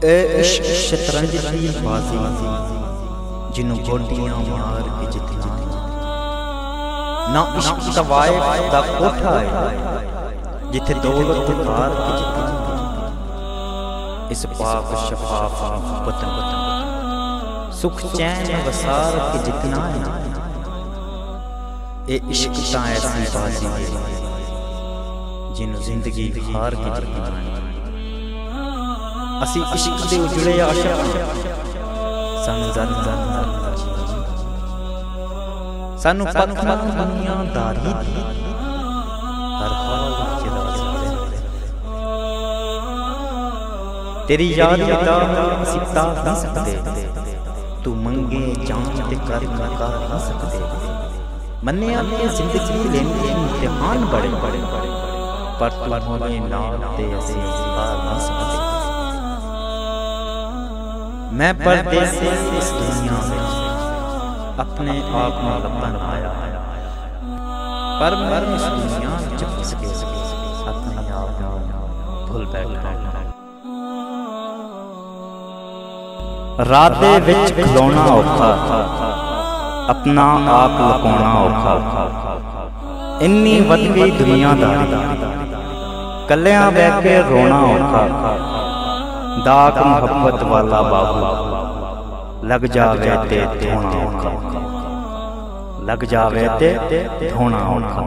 ए इश्क शतरंज की बाजी जिन्हों गोटियां मार के जितना ना इश्क तवाइफ दा कोठा है जिथे दौलत हार के जितना इस पाक शफाफ वतन सुख चैन वसार के जितना है ए इश्क ता ऐसी बाजी जिन्हों जिंदगी हार के जितना है असी इश्क दे उजड़े आशिक सानू सानू पत्थर दुनियादारी हर हाल विच राज़ तेरी याद विदा असी ता नहीं सकते तू मंगे जान ते कर नहीं सकते मन्निया कि जिंदगी लेंदी इम्तिहान बड़े पर तू होने नाल ते असी हार नहीं सकते मैं परदेसी इस दुनिया में अपने आप को लपन आया पर मैं इस दुनिया में फंस के अपने आप को भूल बैठा रात दे विच खलोना औखा अपना आप लुकाना औखा इन्नी वध गई दुनियादारी कलियां बह के रोना औखा दाग मोहब्बत वाला बाबू लग जावे ते धोना औखा लग जावे ते धोना औखा।